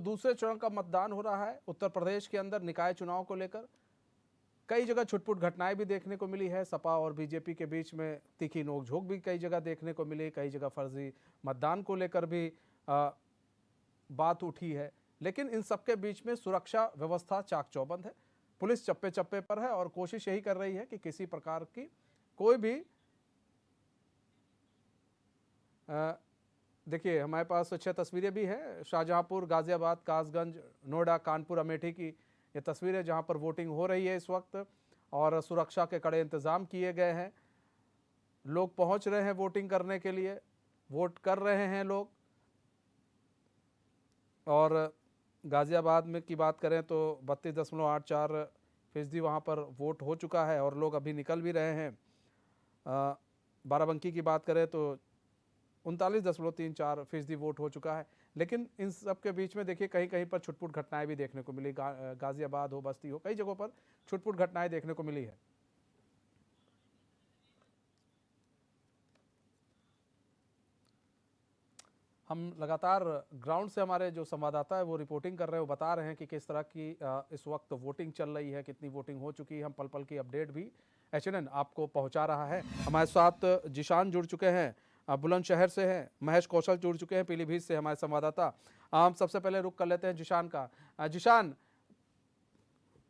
दूसरे चरण का मतदान हो रहा है उत्तर प्रदेश के अंदर निकाय चुनाव को लेकर। कई जगह छुटपुट घटनाएं भी देखने को मिली है। सपा और बीजेपी के बीच में तीखी नोकझोंक भी कई जगह देखने को मिली। कई जगह फर्जी मतदान को लेकर भी बात उठी है। लेकिन इन सबके बीच में सुरक्षा व्यवस्था चाक चौबंद है। पुलिस चप्पे चप्पे पर है और कोशिश यही कर रही है कि किसी प्रकार की कोई भी देखिए, हमारे पास 6 तस्वीरें भी हैं। शाहजहांपुर, गाजियाबाद, कासगंज, नोएडा, कानपुर, अमेठी की ये तस्वीरें जहां पर वोटिंग हो रही है इस वक्त, और सुरक्षा के कड़े इंतजाम किए गए हैं। लोग पहुंच रहे हैं वोटिंग करने के लिए, वोट कर रहे हैं लोग। और गाजियाबाद में की बात करें तो 32.84% वहाँ पर वोट हो चुका है और लोग अभी निकल भी रहे हैं। बाराबंकी की बात करें तो 39.34% वोट हो चुका है। लेकिन इन सब के बीच में देखिए कहीं कहीं पर छुटपुट घटनाएं भी देखने को मिली। गाजियाबाद हो, बस्ती हो, कई जगहों पर छुटपुट घटनाएं देखने को मिली है। हम लगातार ग्राउंड से हमारे जो संवाददाता है वो रिपोर्टिंग कर रहे हैं, वो बता रहे हैं कि किस तरह की इस वक्त वोटिंग चल रही है, कितनी वोटिंग हो चुकी है। हम पल पल की अपडेट भी एचएनएन आपको पहुंचा रहा है। हमारे साथ जिशान जुड़ चुके हैं, बुलंदशहर से हैं। महेश कौशल जुड़ चुके हैं पीलीभीत से, हमारे संवाददाता। हम सबसे पहले रुक कर लेते हैं जिशान का। जिशान,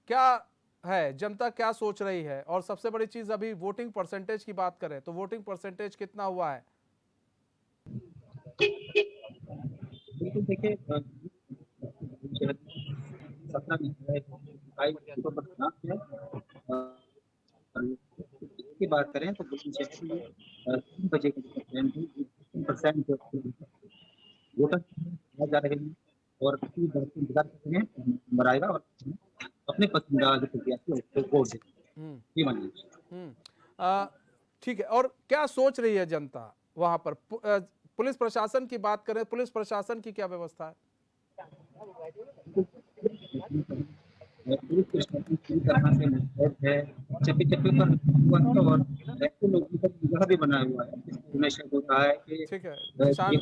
क्या है, जनता क्या सोच रही है? और सबसे बड़ी चीज, अभी वोटिंग परसेंटेज की बात करें तो वोटिंग परसेंटेज कितना हुआ है? बिल्कुल देखिए सपना नहीं है तो बदनाम है। इसकी बात करें तो बुलंदशहर में 3 बजे के टाइम भी 3% वोटर जा रहे हैं और किसी बात का इंतजार कर रहे हैं नंबर आएगा और अपने पसंदीदा जो प्रत्याशी है उसको वोट देंगे। हम्म। जी मानिए। हम्म। ठीक है। और क्या सोच रही है जनता वहां पर? पुलिस प्रशासन की बात करें, पुलिस प्रशासन की क्या व्यवस्था है? पुलिस प्रशासन पूरी तरह से मुस्तैद है। चप्पे-चप्पे पर बंदोबस्त और ऐसे लोगों का निगाह भी बना हुआ है। जिससे हमेशा होता है कि ठीक है ये जिशान,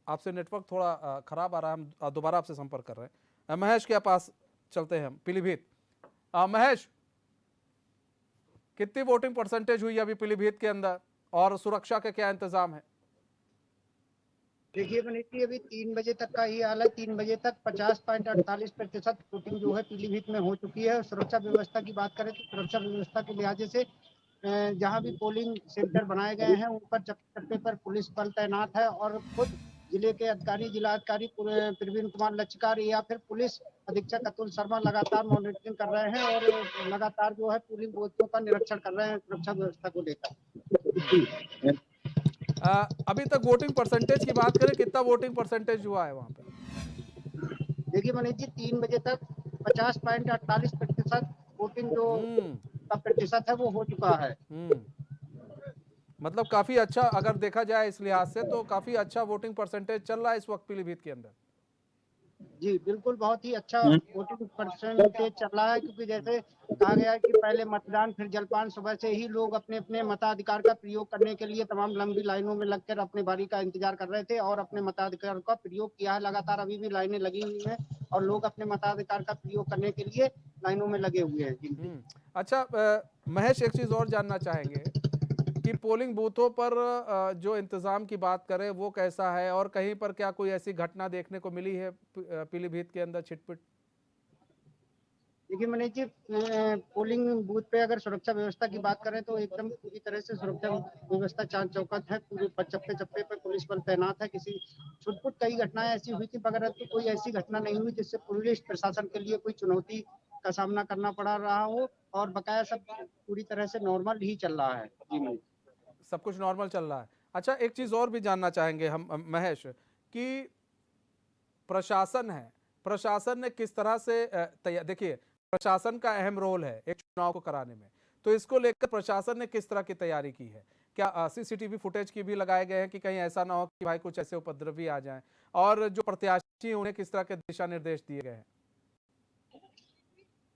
आपसे नेटवर्क थोड़ा खराब आ रहा है। हम दोबारा आपसे संपर्क कर रहे हैं। महेश के पास चलते हैं, हम पीलीभीत। महेश, कितनी वोटिंग परसेंटेज हुई अभी पीलीभीत के अंदर, और सुरक्षा के क्या इंतजाम है? देखिए मनीष जी, अभी 3 बजे तक का ही हाल है। 3 बजे तक 50.48% वोटिंग जो है पीलीभीत में हो चुकी है। सुरक्षा व्यवस्था की बात करें तो सुरक्षा व्यवस्था के लिहाज से जहां भी पोलिंग सेंटर बनाए गए हैं उन पर चप्पे चप्पे पर पुलिस बल तैनात है और खुद जिले के अधिकारी, जिलाधिकारी प्रवीण कुमार लच्छकार या फिर पुलिस अधीक्षक अतुल शर्मा लगातार मॉनिटरिंग कर रहे हैं और लगातार जो है पोलिंग बूथों का निरीक्षण कर रहे हैं सुरक्षा व्यवस्था को लेकर। अभी तक वोटिंग परसेंटेज की बात करें, कितना वोटिंग परसेंटेज हुआ है वहां पे? देखिए मनीष जी, 3 बजे तक 50.48% वोटिंग जो हम्म। का प्रतिशत है वो हो चुका है। हम्म। मतलब काफी अच्छा, अगर देखा जाए इस लिहाज से तो काफी अच्छा वोटिंग परसेंटेज चल रहा है इस वक्त पीलीभीत के अंदर। जी बिल्कुल, बहुत ही अच्छा वोटिंग परसेंटेज चल रहा है, क्योंकि जैसे कहा गया है कि पहले मतदान फिर जलपान। सुबह से ही लोग अपने अपने मताधिकार का प्रयोग करने के लिए तमाम लंबी लाइनों में लगकर अपने बारी का इंतजार कर रहे थे और अपने मताधिकार का प्रयोग किया है। लगातार अभी भी लाइनें लगी हुई हैं और लोग अपने मताधिकार का प्रयोग करने के लिए लाइनों में लगे हुए हैं। अच्छा, महेश, एक चीज और जानना चाहेंगे कि पोलिंग बूथों पर जो इंतजाम की बात करें वो कैसा है, और कहीं पर क्या कोई ऐसी घटना देखने को मिली है पीलीभीत के अंदर छिटपिट? देखिए मनीष जी, पोलिंग बूथ पे अगर सुरक्षा व्यवस्था की बात करें तो एकदम पूरी तरह से सुरक्षा व्यवस्था चाक चौकट है। पूरे चप्पे चप्पे पे पुलिस बल तैनात है। किसी छुटपुट कई घटनाएं ऐसी हुई थी, मगर तो कोई ऐसी घटना नहीं हुई जिससे पुलिस प्रशासन के लिए कोई चुनौती का सामना करना पड़ा रहा हो, और बकाया सब पूरी तरह से नॉर्मल ही चल रहा है। जी मनीष। सब कुछ नॉर्मल चल रहा है। अच्छा, एक चीज और भी जानना चाहेंगे हम महेश, कि प्रशासन है, प्रशासन ने किस तरह से देखिए, प्रशासन का अहम रोल है एक चुनाव को कराने में, तो इसको लेकर प्रशासन ने किस तरह की तैयारी की है? क्या सीसीटीवी फुटेज की भी लगाए गए हैं कि कहीं ऐसा ना हो कि भाई कुछ ऐसे उपद्रवी आ जाएं? और जो प्रत्याशी हैं उन्हें किस तरह के दिशा निर्देश दिए गए हैं?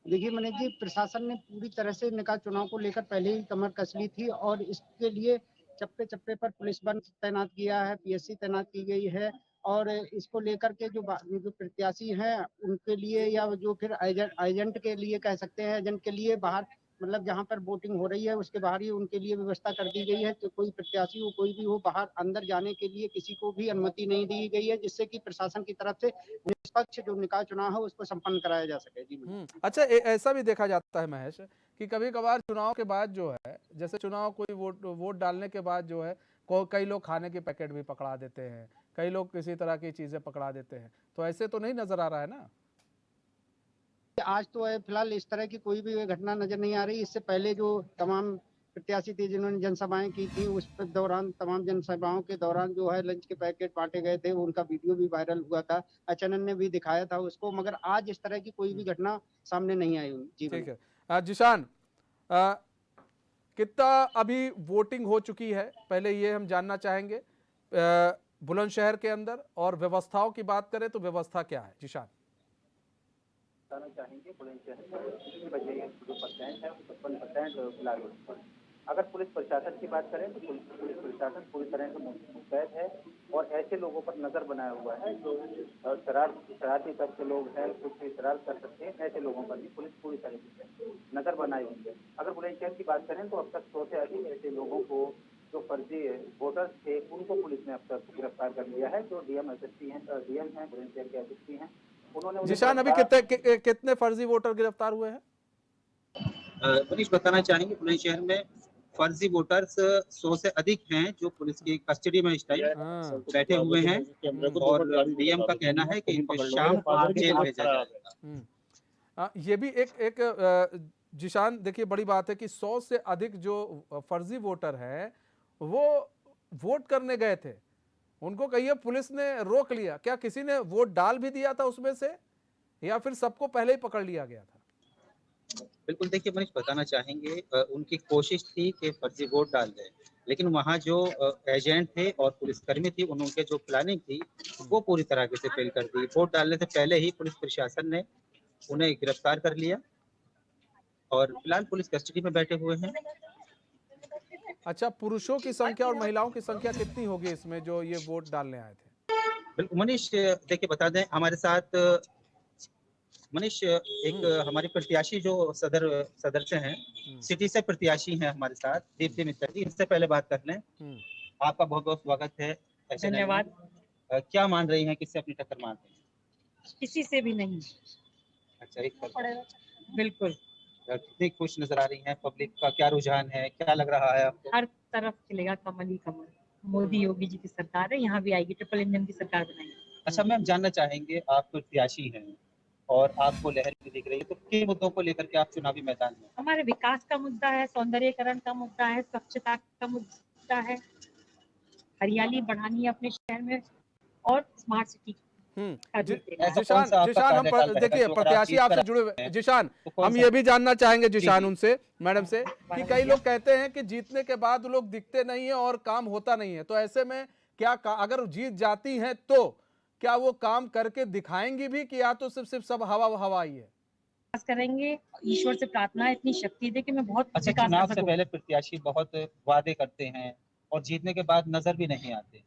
देखिए मनीष जी, प्रशासन ने पूरी तरह से निकाय चुनाव को लेकर पहले ही कमर कस ली थी और इसके लिए चप्पे चप्पे पर पुलिस बल तैनात किया है, पीएससी तैनात की गई है और इसको लेकर के जो प्रत्याशी हैं उनके लिए, या जो फिर एजेंट के लिए कह सकते हैं, एजेंट के लिए बाहर, मतलब जहां पर वोटिंग हो रही है उसके बाहर ही उनके लिए व्यवस्था कर दी गई है। तो कोई प्रत्याशी हो, कोई भी हो, बाहर अंदर जाने के लिए किसी को भी अनुमति नहीं दी गई है, जिससे कि प्रशासन की तरफ से निष्पक्ष जो निकाय चुनाव है उसको संपन्न कराया जा सके। जी अच्छा, ऐसा भी देखा जाता है महेश कि कभी कभार चुनाव के बाद जो है, जैसे चुनाव कोई वोट डालने के बाद जो है कई लोग खाने के पैकेट भी पकड़ा देते हैं, कई लोग किसी तरह की चीजें पकड़ा देते हैं, तो ऐसे तो नहीं नजर आ रहा है ना? आज तो फिलहाल इस तरह की कोई भी घटना नजर नहीं आ रही। इससे पहले जो तमाम प्रत्याशी थे जिन्होंने जनसभाएं की थी, उस दौरान, तमाम जनसभाओं के दौरान जो है लंच के पैकेट बांटे गए थे, उनका वीडियो भी वायरल हुआ था, एचएनएन ने भी दिखाया था उसको, मगर आज इस तरह की कोई भी घटना सामने नहीं आई। जी ठीक है। जिशान, अ, कितना अभी वोटिंग हो चुकी है, पहले ये हम जानना चाहेंगे बुलंदशहर के अंदर, और व्यवस्थाओं की बात करें तो व्यवस्था क्या है? जिशान बताना चाहेंगे बुलंदशहर में 3 बजे जो परसेंट है 55% फिलहाल हो चुका है। अगर पुलिस प्रशासन की बात करें तो पुलिस प्रशासन पूरी तरह से मुस्तैद है और ऐसे लोगों पर नजर बनाया हुआ है जो शरारती तत्व के लोग हैं, कुछ भी शरारत कर सकते हैं, ऐसे लोगों पर भी पुलिस पूरी तरीके से नजर बनाई हुई है। अगर बुलंदशहर की बात करें तो अब तक 100 से अधिक ऐसे लोगों को, जो फर्जी वोटर्स थे, उनको पुलिस ने अब तक गिरफ्तार कर लिया है। जो डीएम है बुलंदशहर के एसएसपी हैं, उन्होंने जिशान, अभी कितने फर्जी वोटर गिरफ्तार हुए हैं? मनीष बताना चाहेंगे बुलंदशहर में फर्जी वोटर्स 100 से अधिक हैं जो पुलिस की कस्टडी में इस टाइम बैठे हुए हैं और डीएम का कहना है कि इनको शाम को जेल भेजा जाएगा। ये भी एक जिशान, देखिए बड़ी बात है कि 100 से अधिक जो फर्जी वोटर हैं वो वोट करने गए थे, उनको कहिए पुलिस ने रोक लिया, क्या किसी ने वोट डाल भी दिया था उसमें से, या फिर सबको पहले ही पकड़ लिया गया था? बिल्कुल, देखिए मनीष बताना चाहेंगे उनकी कोशिश थी कि फर्जी वोट डाल दें, लेकिन वहाँ जो एजेंट थे और पुलिसकर्मी थी, उनके जो प्लानिंग थी वो पूरी तरह से फेल कर दी। वोट डालने से पहले ही पुलिस प्रशासन ने उन्हें गिरफ्तार कर लिया और फिलहाल पुलिस कस्टडी में बैठे हुए हैं। अच्छा, पुरुषों की संख्या और महिलाओं की संख्या कितनी होगी इसमें जो ये वोट डालने आए थे? बिल्कुल मनीष, देखिए बता दें हमारे साथ मनीष एक हमारे प्रत्याशी जो सदर से हैं, सिटी से प्रत्याशी हैं हमारे साथ, दीप्ति मित्तल जी, इनसे पहले बात कर लें। आपका बहुत बहुत स्वागत है। धन्यवाद। क्या मान रही हैं, किससे अपनी टक्कर मान रही हैं? किसी से भी नहीं। अच्छा, एक बिल्कुल। कितनी खुश नजर आ रही हैं? पब्लिक का क्या रुझान है, क्या लग रहा है आपको? हर तरफ खिलेगा कमल ही कमल। मोदी योगी जी की सरकार है, यहाँ भी आएगी, ट्रिपल इंजन की सरकार बनाएगी। अच्छा मैम, जानना चाहेंगे, आप प्रत्याशी हैं और आपको लहर भी दिख रही है, तो किन मुद्दों को लेकर के आप चुनावी मैदान में? हमारे विकास का मुद्दा है, सौंदर्यीकरण का मुद्दा है, स्वच्छता का मुद्दा है, हरियाली बढ़ानी है अपने शहर में, और स्मार्ट सिटी। जिशान, हम देखिए प्रत्याशी आपसे जुड़े हुए, जिशान हम ये भी जानना चाहेंगे जिशान उनसे, मैडम से, कि कई लोग कहते हैं कि जीतने के बाद लोग दिखते नहीं है और काम होता नहीं है, तो ऐसे में क्या अगर जीत जाती हैं तो क्या वो काम करके दिखाएंगी भी, कि या तो सिर्फ सब हवा ही है? करेंगे, ईश्वर से प्रार्थना है इतनी शक्ति दे कि मैं बहुत अच्छा, चुनाव से पहले प्रत्याशी बहुत वादे करते हैं और जीतने के बाद नजर भी नहीं आते,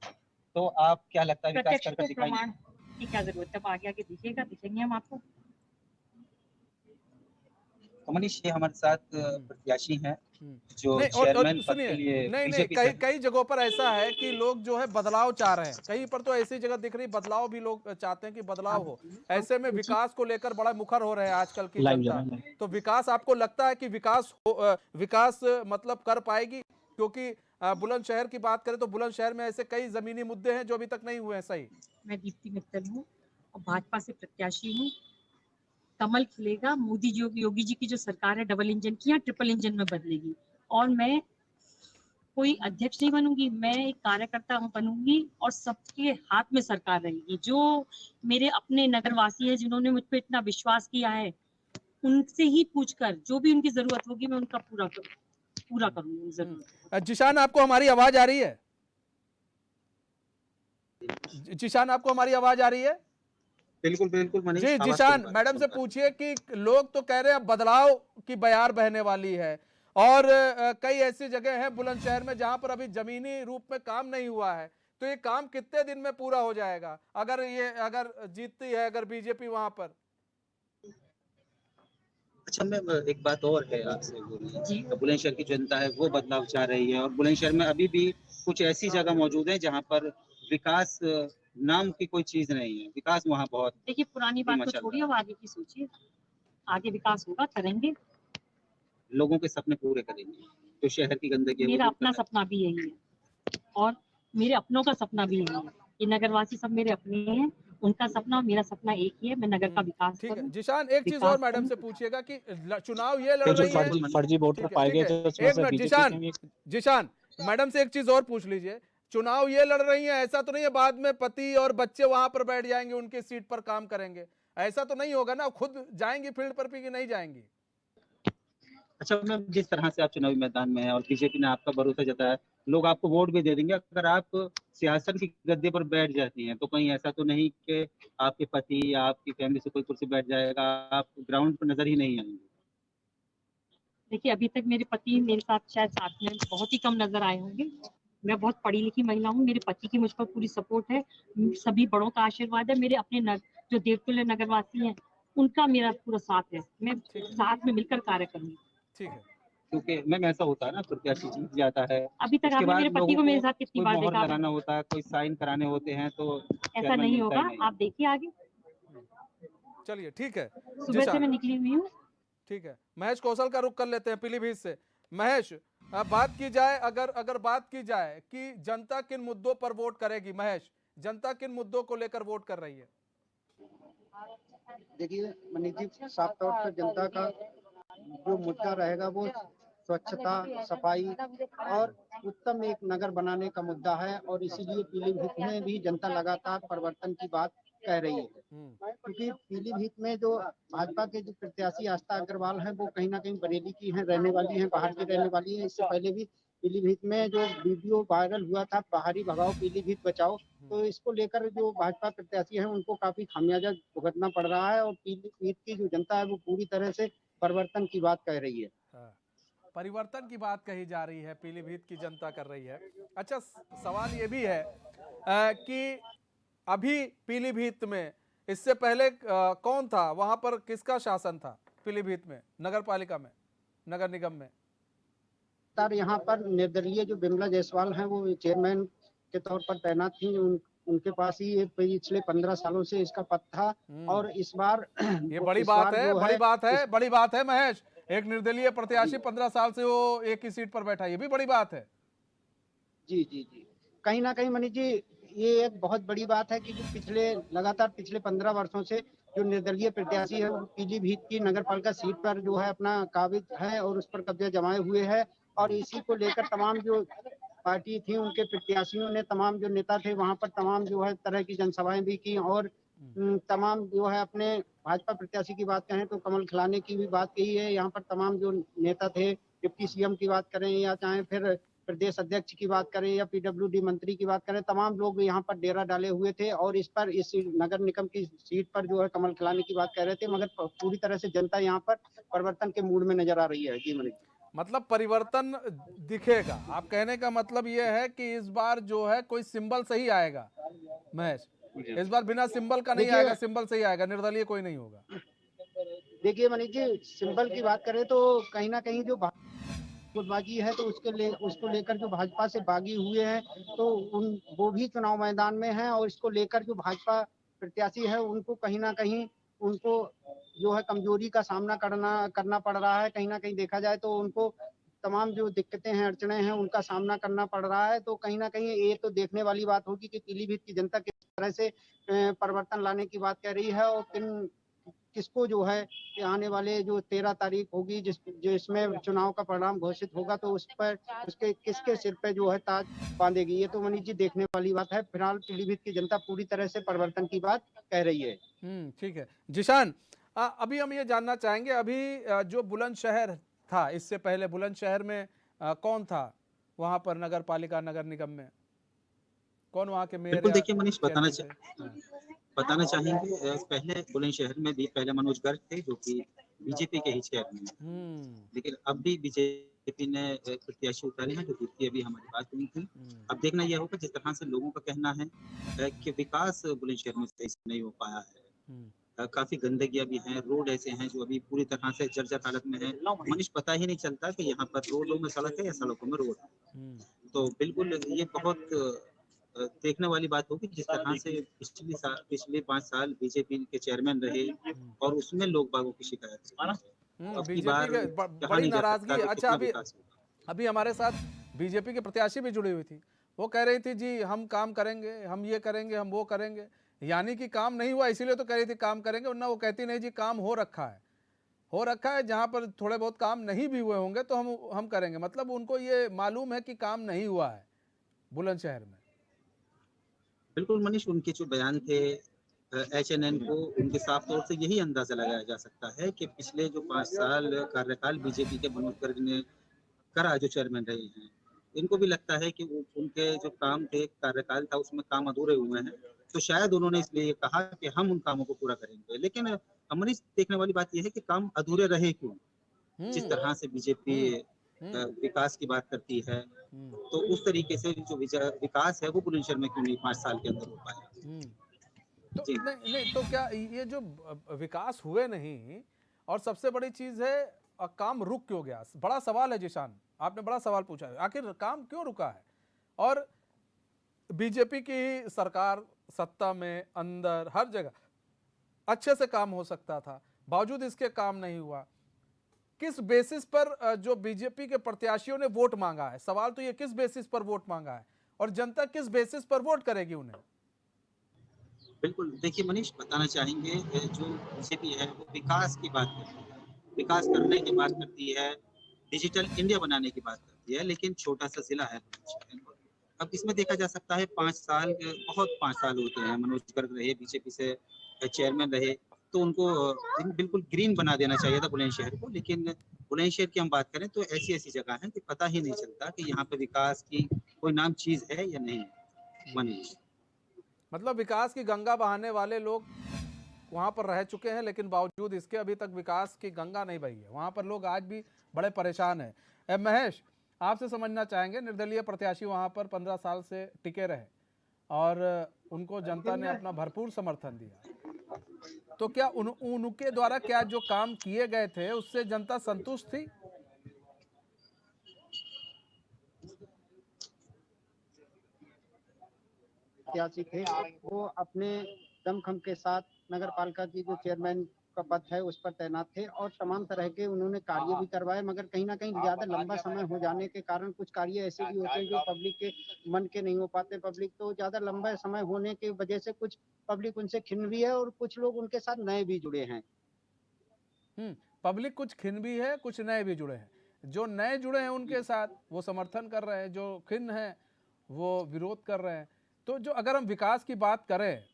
तो आप क्या लगता है विकास करके दिखाएंगे? की क्या जरूरत है, आगे दिखेंगे हम आपको। मनीष, ये हमारे साथ प्रत्याशी हैं जो चेयरमैन पद के लिए नहीं, कई जगहों पर ऐसा है कि लोग जो है बदलाव चाह रहे हैं, कहीं पर तो ऐसी जगह दिख रही बदलाव भी लोग चाहते हैं कि बदलाव हो, ऐसे में विकास को लेकर बड़ा मुखर हो रहे हैं आजकल की जनता। तो विकास, आपको लगता है कि विकास मतलब कर पाएगी? क्योंकि बुलंदशहर की बात करें तो बुलंदशहर में ऐसे कई जमीनी मुद्दे हैं जो अभी तक नहीं हुए हैं सही। मैं दीप्ति मित्तल हूँ और भाजपा से प्रत्याशी हूँ। कमल खिलेगा, मोदी योगी जी की जो सरकार है डबल इंजन की, यहाँ ट्रिपल इंजन में बदलेगी, और मैं कोई अध्यक्ष नहीं बनूंगी, मैं एक कार्यकर्ता बनूंगी और सबके हाथ में सरकार रहेगी। जो मेरे अपने नगरवासी है जिन्होंने मुझ पर इतना विश्वास किया है, उनसे ही पूछकर जो भी उनकी जरूरत होगी मैं उनका पूरा करूंगी जरूर। जिशान, आपको हमारी आवाज आ रही है? जिशान, आपको हमारी आवाज आ रही है? बिल्कुल बिल्कुल मनीष जी जिशान, मैडम से पूछिए कि लोग तो कह रहे हैं बदलाव की बयार बहने वाली है, और कई ऐसी जगह हैं बुलंदशहर में जहां पर अभी जमीनी रूप में काम नहीं हुआ है, तो ये काम कितने दिन में पूरा हो जाएगा अगर जीतती है अगर बीजेपी वहां पर? अच्छा मैम, एक बात और है आपसे बोलनी। जी। बुलंदशहर की जनता है वो बदलाव चाह रही है, और बुलंदशहर में अभी भी कुछ ऐसी जगह मौजूद है जहाँ पर विकास नाम की कोई चीज नहीं है। विकास वहाँ बहुत देखिए पुरानी बात धीमा को चल छोड़िए, रहा अब आगे की सोचिए। आगे विकास होगा, करेंगे। है। लोगों के सपने पूरे करेंगे। जो शहर की गंदगी है वो मेरा दूर अपना करना। सपना भी यही है और मेरे अपनों का सपना भी यही है। ये नगरवासी सब मेरे अपने हैं, उनका सपना और मेरा सपना एक ही है, मैं नगर का विकास ठीक है करूं। जिशान, एक चीज और विकास मैडम करूं। से पूछिएगा कि चुनाव ये लड़ तो जो रही है। फर्जी वोटर पाए ठीक गए है, थे उसमें एक से मिनट बीजेपी के भी जिशान मैडम से एक चीज और पूछ लीजिए। चुनाव ये लड़ रही है, ऐसा तो नहीं है बाद में पति और बच्चे वहां पर बैठ जाएंगे, उनके सीट पर काम करेंगे? ऐसा तो नहीं होगा ना? खुद जाएंगी फील्ड पर भी कि नहीं जाएंगी? अच्छा मैम, जिस तरह से आप चुनावी मैदान में हैं और बीजेपी ने आपका भरोसा जताया, लोग आपको वोट भी दे देंगे। अगर आप सियासत की गद्दे पर बैठ जाती हैं तो कहीं ऐसा तो नहीं कि आपके पति या आपकी फैमिली से कोई कुर्सी बैठ जाएगा, आप ग्राउंड पर नजर ही नहीं आएंगे? देखिए अभी तक मेरे पति मेरे साथ शायद साथ में बहुत ही कम नजर आए होंगे। मैं बहुत पढ़ी लिखी महिला हूँ, मेरे पति की मुझ पर पूरी सपोर्ट है, सभी बड़ों का आशीर्वाद है, मेरे अपने जो देवतुल्य नगरवासी हैं उनका मेरा पूरा साथ है। मैं साथ में मिलकर कार्य करूंगी। ठीक है। क्योंकि मैम ऐसा होता है ना, प्रत्याशी जीत जाता है, अभी तक उसके आपने मेरे बाद पति लोगों को मेरे को साथ कितनी कोई बार मोहर देखा? लगाना होता है, कोई साइन कराने होते हैं, तो ऐसा चेयरमैन नहीं मिलता ही होगा, नहीं। आप देखिए आगे। चलिए ठीक है सुबह से जिशान, मैं निकली हुई हूँ। ठीक है। महेश कौशल का रुख कर लेते हैं पीलीभीत से। महेश, अब बात की जाए अगर बात की जाए कि जनता किन मुद्दों पर वोट करेगी, महेश जनता किन मुद्दों को लेकर वोट कर रही है? देखिए मनीष जी, साफ तौर पर जनता का जो मुद्दा रहेगा वो स्वच्छता, सफाई और उत्तम एक नगर बनाने का मुद्दा है, और इसीलिए पीलीभीत में भी जनता लगातार परिवर्तन की बात कह रही है। क्योंकि पीलीभीत में जो भाजपा के जो प्रत्याशी आस्था अग्रवाल हैं वो कहीं ना कहीं बरेली की हैं, रहने वाली हैं, बाहर की रहने वाली हैं। इससे पहले भी पीलीभीत में जो वीडियो वायरल हुआ था, बाहरी भगाओ पीलीभीत बचाओ, तो इसको लेकर जो भाजपा प्रत्याशी हैं उनको काफी खामियाजा भुगतना पड़ रहा है, और पीलीभीत की जो जनता है वो पूरी तरह से परिवर्तन की बात कह रही है। परिवर्तन की बात कही जा रही है, पीलीभीत की जनता कर रही है। अच्छा, सवाल ये भी है कि अभी पीलीभीत में इससे पहले कौन था वहां पर, किसका शासन था पीलीभीत में, नगर पालिका में, नगर निगम में? यहाँ पर निर्दलीय जो बिमला जायसवाल हैं वो चेयरमैन के तौर पर तैनात थी। उनके पास ही ये पिछले 15 सालों से इसका पद था, और इस बार ये बड़ी बात है, बड़ी बात है, बड़ी बात है महेश। एक निर्दलीय प्रत्याशी 15 साल से वो एक ही सीट पर बैठा, ये भी बड़ी बात है। जी जी जी, कहीं ना कहीं मनीष जी ये एक बहुत बड़ी बात है कि जो लगातार पिछले 15 वर्षों से जो निर्दलीय प्रत्याशी है वो पीलीभीत की नगर पालिका सीट पर जो है अपना काबिज है और उस पर कब्जा जमाए हुए है, और इसी को लेकर तमाम जो पार्टी थी उनके प्रत्याशियों ने, तमाम जो नेता थे वहां पर तमाम जो है तरह की जनसभाएं भी की, और तमाम जो है अपने भाजपा प्रत्याशी की बात कहें तो कमल खिलाने की भी बात कही है। यहाँ पर तमाम जो नेता थे, डिप्टी सीएम की बात करें या चाहे फिर प्रदेश अध्यक्ष की बात करें या पीडब्ल्यूडी मंत्री की बात करें, तमाम लोग यहाँ पर डेरा डाले हुए थे, और इस नगर निगम की सीट पर जो है कमल खिलाने की बात कह रहे थे, मगर पूरी तरह से जनता यहाँ पर परिवर्तन के मूड में नजर आ रही है। जी मनीष, मतलब परिवर्तन दिखेगा, आप कहने का मतलब ये है कि इस बार जो है कोई सिंबल सही आएगा महेश? इस बार बिना सिंबल का नहीं आएगा, सिंबल सही आएगा, निर्दलीय कोई नहीं होगा। देखिए मनीष जी, सिंबल की बात करें तो कहीं ना कहीं जो गुटबाजी है तो उसको लेकर जो भाजपा से बागी हुए हैं तो वो भी चुनाव मैदान में हैं, और इसको लेकर जो भाजपा प्रत्याशी है उनको कहीं ना कहीं उनको जो है कमजोरी का सामना करना पड़ रहा है। कहीं ना कहीं देखा जाए तो उनको तमाम जो दिक्कतें हैं, अड़चने हैं, उनका सामना करना पड़ रहा है। तो कहीं ना कहीं ये तो देखने वाली बात होगी कि पीलीभीत की जनता किस तरह से परिवर्तन लाने की बात कह रही है, और किसको जो है कि आने वाले जो 13 तारीख होगी जिसमें चुनाव का परिणाम घोषित होगा, तो उस पर उसके किसके सिर पे जो है ताज बांधेगी, ये तो मनीष जी देखने वाली बात है। फिलहाल पीलीभीत की जनता पूरी तरह से परिवर्तन की बात कह रही है। ठीक है जिशान, अभी हम ये जानना चाहेंगे, अभी जो बुलंदशहर था, इससे पहले बुलंदशहर में कौन था वहां पर, नगर पालिका नगर निगम में कौन वहां के मेयर? बिल्कुल, देखिए मनीष, बताना चाहेंगे, पहले बुलंदशहर में भी पहले मनोज गर्ग थे जो कि बीजेपी के ही चेयरमैन, लेकिन अब भी बीजेपी बीजेपी ने प्रत्याशी उतारे हैं जो द्वितीय अभी हमारी बात हुई थी। अब देखना यह होगा जिस तरह से लोगों का कहना है कि विकास बुलंदशहर में सही से नहीं हो पाया है। काफी गंदगियां भी हैं, रोड ऐसे हैं जो अभी पूरी तरह से जर्जर हालत में है। मनीष पता ही नहीं चलता कि यहाँ पर रोडों में सड़क है या सड़कों में रोड है। तो बिल्कुल ये बहुत देखने वाली बात होगी जिस तरह से पिछले 5 साल बीजेपी के चेयरमैन रहे और उसमें लोग बागों की शिकायत थी। अब की बीजेपी बार के कहा बड़ी नहीं जा सकता नाराजगी। कि अच्छा, कितना अभी विकास होगा। अभी हमारे साथ बीजेपी के प्रत्याशी भी जुड़ी हुई थी। वो कह रही थी जी हम काम करेंगे, हम ये करेंगे, हम वो करेंगे। यानी कि काम नहीं हुआ इसीलिए तो कह रही थी काम करेंगे, वरना वो कहती नहीं जी काम हो रखा है, हो रखा है। जहां पर थोड़े बहुत काम नहीं भी हुए होंगे तो हम करेंगे। मतलब उनको ये मालूम है कि काम नहीं हुआ है बुलंदशहर में। बिल्कुल मनीष, उनके जो बयान थे HNN को, उनके साफ तौर से यही अंदाजा लगाया जा सकता है कि पिछले जो 5 साल कार्यकाल बीजेपी के मनोज गर्ग ने करा, जो चेयरमैन रहे हैं, इनको भी लगता है कि उनके जो काम थे, कार्यकाल था, उसमें काम अधूरे हुए हैं। तो शायद उन्होंने इसलिए ये कहा कि हम उन कामों को पूरा करेंगे। लेकिन मनीष, देखने वाली बात यह है कि काम अधूरे रहे क्यों? जिस हम्म तरह से बीजेपी हम्म विकास की बात करती है, हम्म तो उस तरीके से जो विकास है वो बुलंदशहर में क्यों नहीं 5 साल के अंदर हो पाया? हम्म। तो जी। नहीं नहीं, तो क्या ये जो विकास हुए नहीं, और सबसे बड़ी चीज है काम रुक क्यों गया? बड़ा सवाल है जिशान, आपने बड़ा सवाल पूछा है, आखिर काम क्यों रुका है? और बीजेपी की सरकार सत्ता में अंदर हर जगह अच्छे से काम हो सकता था, बावजूद इसके काम नहीं हुआ। किस बेसिस पर जो बीजेपी के प्रत्याशियों ने वोट मांगा है, सवाल तो ये किस बेसिस पर वोट मांगा है, और जनता किस बेसिस पर वोट करेगी उन्हें? बिल्कुल, देखिए मनीष, बताना चाहेंगे जो बीजेपी है वो विकास की बात करती है, विकास करने की बात करती है, डिजिटल इंडिया बनाने की बात करती है, लेकिन छोटा-सा ज़िला है बुलंदशहर। अब इसमें देखा जा सकता है 5 साल बहुत 5 साल होते हैं, मनोज गर्ग रहे, बीजेपी से चेयरमैन रहे, तो उनको बिल्कुल ग्रीन बना देना चाहिए था बुलंदशहर को। लेकिन बुलंदशहर की हम बात करें तो ऐसी-ऐसी जगह है कि पता ही नहीं चलता कि यहाँ पे विकास की कोई नाम चीज़ है या नहीं है, मनीष। मतलब विकास की गंगा बहाने वाले लोग वहां पर रह चुके हैं, लेकिन बावजूद इसके अभी तक विकास की गंगा नहीं बही है। वहां पर लोग आज भी बड़े परेशान हैं। महेश, आपसे समझना चाहेंगे, निर्दलीय प्रत्याशी वहां पर 15 साल से टिके रहे और उनको जनता ने अपना भरपूर समर्थन दिया, तो क्या उनके द्वारा क्या जो काम किए गए थे उससे जनता संतुष्ट थी? प्रत्याशी थे वो अपने दमखम के साथ नगर पालिका की जो चेयरमैन का पद है उस पर तैनात थे और तमाम तरह के उन्होंने कार्य भी करवाए, मगर कहीं ना कहीं ज्यादा लंबा समय हो जाने के कारण कुछ कार्य ऐसे भी होते हैं जो पब्लिक के मन के नहीं हो पाते। पब्लिक तो ज्यादा लंबा समय होने की वजह से कुछ पब्लिक उनसे खिन्न भी है और कुछ लोग उनके साथ नए भी जुड़े हैं। पब्लिक कुछ खिन्न भी है, कुछ नए भी जुड़े हैं। जो नए जुड़े हैं उनके साथ वो समर्थन कर रहे हैं, जो खिन्न हैं वो विरोध कर रहे हैं। तो जो अगर हम विकास की बात करें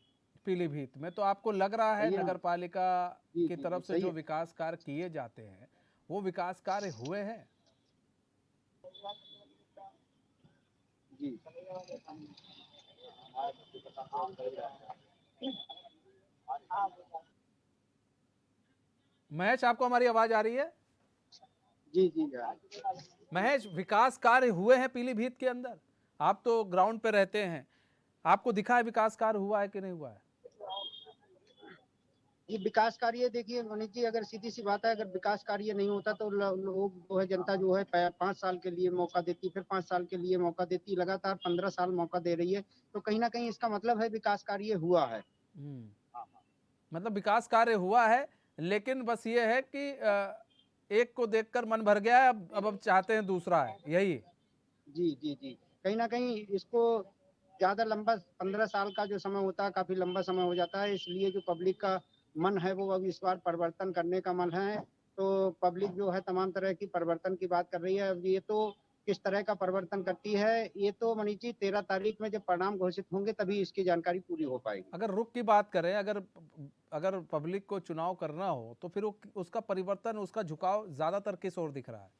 पीलीभीत में, तो आपको लग रहा है सही है ना? नगर पालिका जी की जी जी तरफ से सही जो है। विकास कार्य किए जाते हैं वो विकास कार्य हुए हैं? जी महेश, आपको हमारी आवाज आ रही है? जी जी जी। महेश, विकास कार्य हुए हैं पीलीभीत के अंदर? आप तो ग्राउंड पे रहते हैं, आपको दिखा है विकास कार्य हुआ है कि नहीं हुआ है? ये विकास कार्य देखिए मनीष जी, अगर सीधी सी बात है, अगर विकास कार्य नहीं होता तो लोग जो है, जनता जो है 5 साल के लिए मौका देती, फिर 5 साल के लिए मौका देती, लगातार 15 साल मौका दे रही है, तो कहीं ना कहीं इसका मतलब है विकास कार्य हुआ है। मतलब विकास कार्य हुआ है, लेकिन बस ये है कि एक को देखकर मन भर गया है, अब चाहते हैं दूसरा है, यही? जी जी जी। कहीं ना कहीं इसको ज्यादा लंबा 15 साल का जो समय होता है काफी लंबा समय हो जाता है, इसलिए जो पब्लिक का मन है वो अब इस बार परिवर्तन करने का मन है। तो पब्लिक जो है तमाम तरह की परिवर्तन की बात कर रही है। अब ये तो किस तरह का परिवर्तन करती है ये तो मनीष जी 13 तारीख में जब परिणाम घोषित होंगे तभी इसकी जानकारी पूरी हो पाएगी। अगर रुख की बात करें, अगर अगर पब्लिक को चुनाव करना हो तो फिर उसका परिवर्तन, उसका झुकाव ज्यादातर किस ओर दिख रहा है?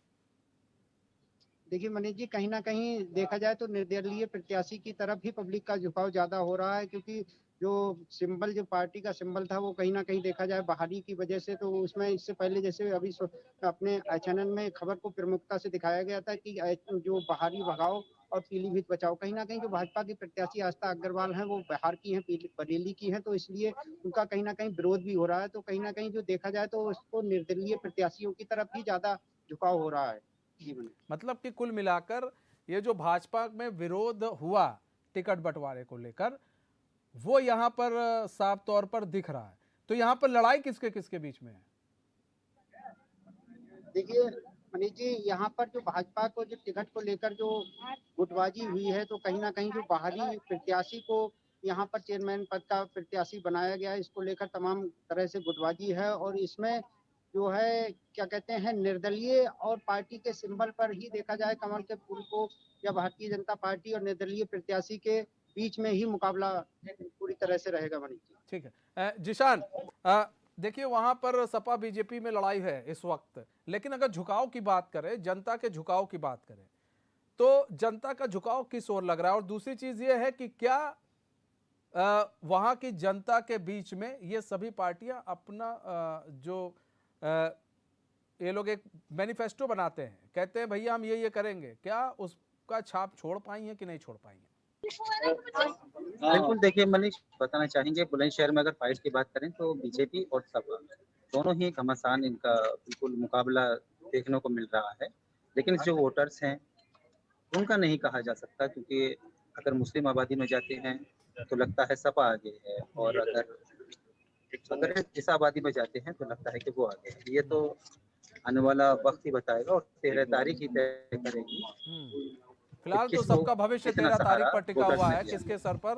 देखिए मनीष जी, कहीं ना कहीं देखा जाए तो निर्दलीय प्रत्याशी की तरफ ही पब्लिक का झुकाव ज्यादा हो रहा है, क्योंकि जो सिंबल, जो पार्टी का सिंबल था, वो कहीं ना कहीं देखा जाए बहाली की वजह से, तो उसमें इससे पहले जैसे अभी अपने चैनल में खबर को प्रमुखता से दिखाया गया था कि जो बहाली भगाओ और पीलीभीत बचाओ, कहीं ना कहीं जो भाजपा की प्रत्याशी आस्था अग्रवाल हैं वो बिहार की हैं, बरेली की हैं, तो इसलिए उनका कहीं ना कहीं विरोध भी हो रहा है। तो कहीं ना कहीं जो देखा जाए तो उसको निर्दलीय प्रत्याशियों की तरफ ही ज्यादा झुकाव हो रहा है। जी मैंने मतलब कि कुल मिलाकर ये जो भाजपा में विरोध हुआ टिकट बंटवारे को लेकर, वो यहाँ पर साफ तौर पर दिख रहा है। तो यहाँ पर लड़ाई किसके किसके बीच में है? देखिए मनीष जी, यहाँ पर जो भाजपा को जो टिकट को लेकर जो गुटबाजी हुई है, तो कहीं ना कहीं जो बाहरी प्रत्याशी को यहाँ पर चेयरमैन पद का प्रत्याशी बनाया गया है, इसको लेकर तमाम तरह से गुटबाजी है। और इसमें जो है क्या कहते हैं, निर्दलीय और पार्टी के सिंबल पर ही देखा जाए कमल के फूल को, या भारतीय जनता पार्टी और निर्दलीय प्रत्याशी के बीच में ही मुकाबला पूरी तरह से रहेगा मनीष जी। ठीक है। जिशान, देखिए वहां पर सपा बीजेपी में लड़ाई है इस वक्त, लेकिन अगर झुकाव की बात करें, जनता के झुकाव की बात करें, तो जनता का झुकाव किस ओर लग रहा है? और दूसरी चीज ये है कि क्या वहां की जनता के बीच में ये सभी पार्टियां अपना ये लोग एक मैनिफेस्टो बनाते हैं, कहते हैं भैया हम ये करेंगे, क्या उसका छाप छोड़ पाई है कि नहीं छोड़ पाई है? बिल्कुल, देखिए मनीष, बताना चाहेंगे बुलंदशहर में अगर फाइट की बात करें तो बीजेपी और सपा दोनों ही घमासान इनका बिल्कुल मुकाबला देखने को मिल रहा है। लेकिन जो वोटर्स हैं उनका नहीं कहा जा सकता, क्योंकि अगर मुस्लिम आबादी में जाते हैं तो लगता है सपा आगे है, और अगर इस आबादी में जाते हैं तो लगता है कि वो आगे है। ये तो आने वाला वक्त ही बताएगा और 13 तारीख ही तय करेगी फिलहाल तो किसको सबका भविष्य कितना 13 तारीख सहारा पर टिका वोटर्स हुआ ने है, दिया। किसके सर पर